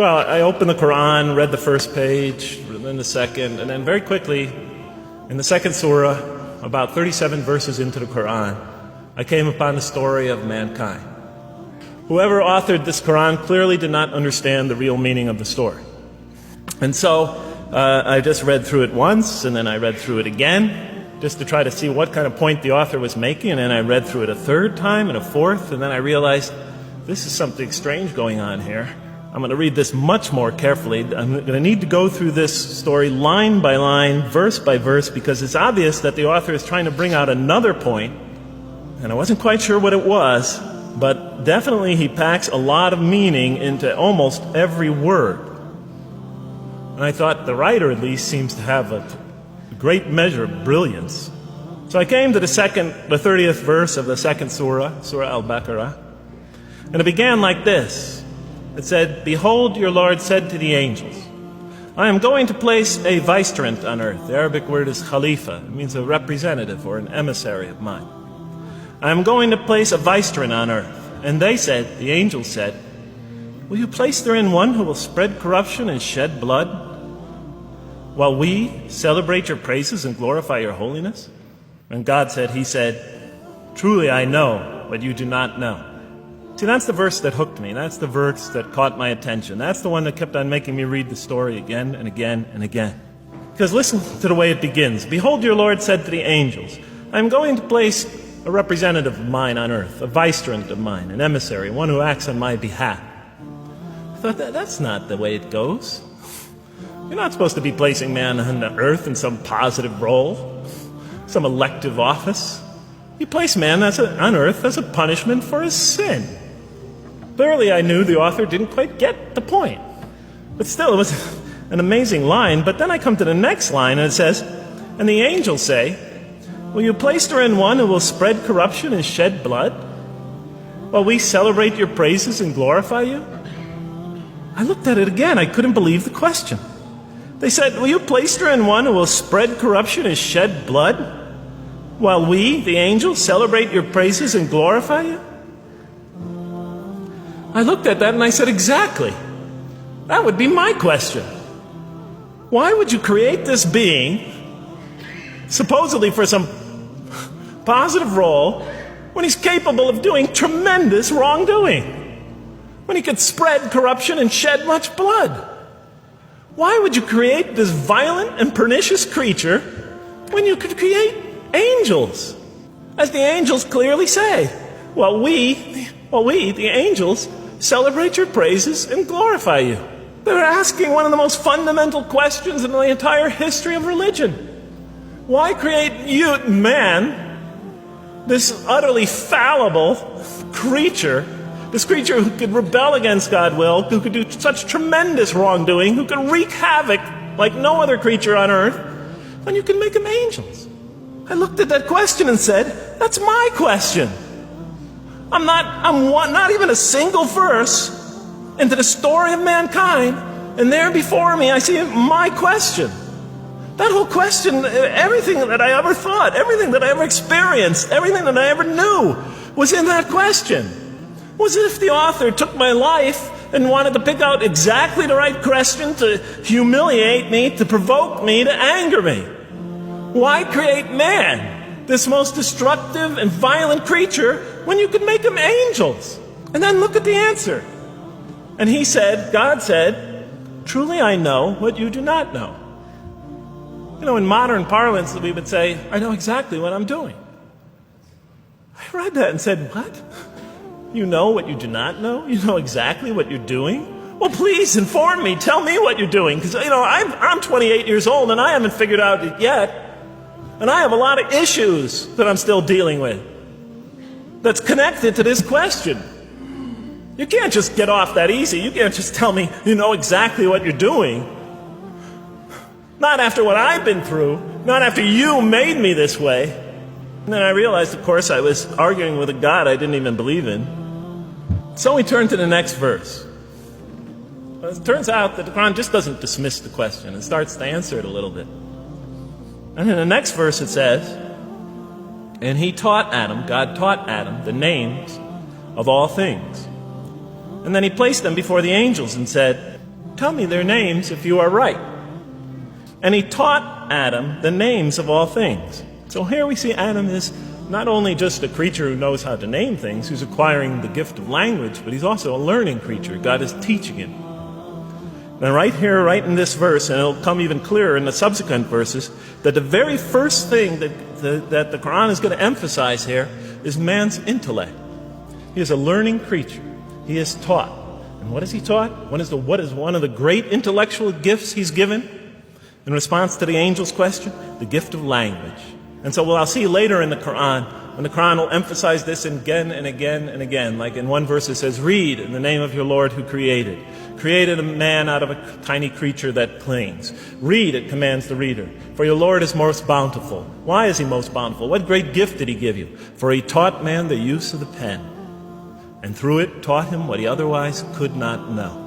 Well, I opened the Quran, read the first page, then the second, and then very quickly, in the second surah, about 37 verses into the Quran, I came upon the story of mankind. Whoever authored this Quran clearly did not understand the real meaning of the story. And so I just read through it once, and then I read through it again, just to try to see what kind of point the author was making, and then I read through it a third time and a fourth, and then I realized this is something strange going on here. I'm going to read this much more carefully. I'm going to need to go through this story line by line, verse by verse, because it's obvious that the author is trying to bring out another point, and I wasn't quite sure what it was, but definitely he packs a lot of meaning into almost every word. And I thought the writer at least seems to have a great measure of brilliance. So I came to the 30th verse of the second surah, Surah Al-Baqarah, and it began like this. It said, "Behold, your Lord said to the angels, I am going to place a vicegerent on earth." The Arabic word is khalifa. It means a representative or an emissary of mine. "I am going to place a vicegerent on earth." And they said, the angels said, "Will you place therein one who will spread corruption and shed blood, while we celebrate your praises and glorify your holiness?" And God said, He said, "Truly I know what you do not know." See, that's the verse that hooked me. That's the verse that caught my attention. That's the one that kept on making me read the story again and again and again. Because listen to the way it begins. "Behold, your Lord said to the angels, I am going to place a representative of mine on earth, a vicegerent of mine, an emissary, one who acts on my behalf." I thought, that's not the way it goes. You're not supposed to be placing man on the earth in some positive role, some elective office. You place man on earth as a punishment for his sin. Clearly, I knew the author didn't quite get the point. But still, it was an amazing line. But then I come to the next line, and it says, "And the angels say, will you place therein one who will spread corruption and shed blood, while we celebrate your praises and glorify you?" I looked at it again. I couldn't believe the question. They said, "Will you place therein one who will spread corruption and shed blood, while we, the angels, celebrate your praises and glorify you?" I looked at that and I said, exactly. That would be my question. Why would you create this being, supposedly for some positive role, when he's capable of doing tremendous wrongdoing? When he could spread corruption and shed much blood? Why would you create this violent and pernicious creature when you could create angels? As the angels clearly say, well, we, the angels, celebrate your praises and glorify you. They're asking one of the most fundamental questions in the entire history of religion. Why create you, man, this utterly fallible creature, this creature who could rebel against God's will, who could do such tremendous wrongdoing, who could wreak havoc like no other creature on earth, when you can make them angels? I looked at that question and said, that's my question. I'm not even a single verse into the story of mankind, and there before me I see my question. That whole question, everything that I ever thought, everything that I ever experienced, everything that I ever knew was in that question. Was it if the author took my life and wanted to pick out exactly the right question to humiliate me, to provoke me, to anger me? Why create man, this most destructive and violent creature, when you could make them angels? And then look at the answer. And he said, God said, "Truly I know what you do not know." You know, in modern parlance, we would say, I know exactly what I'm doing. I read that and said, what? You know what you do not know? You know exactly what you're doing? Well, please inform me. Tell me what you're doing. Because, I'm 28 years old and I haven't figured out it yet. And I have a lot of issues that I'm still dealing with that's connected to this question. You can't just get off that easy. You can't just tell me you know exactly what you're doing. Not after what I've been through. Not after you made me this way. And then I realized, of course, I was arguing with a God I didn't even believe in. So we turn to the next verse. Well, it turns out that the Quran just doesn't dismiss the question. It starts to answer it a little bit. And in the next verse it says, "And he taught Adam," God taught Adam, "the names of all things. And then he placed them before the angels and said, Tell me their names if you are right. And he taught Adam the names of all things. So here we see Adam is not only just a creature who knows how to name things, who's acquiring the gift of language, but he's also a learning creature. God is teaching him. And right here, right in this verse, and it'll come even clearer in the subsequent verses, that the very first thing that the Quran is going to emphasize here is man's intellect. He is a learning creature. He is taught. And what is he taught? What is one of the great intellectual gifts he's given in response to the angel's question? The gift of language. And so I'll see later in the Quran, when the Quran will emphasize this again and again and again. Like in one verse it says, read in the name of your Lord who created a man out of a tiny creature that clings. Read, it commands the reader. For your Lord is most bountiful. Why is he most bountiful? What great gift did he give you? For he taught man the use of the pen, and through it taught him what he otherwise could not know.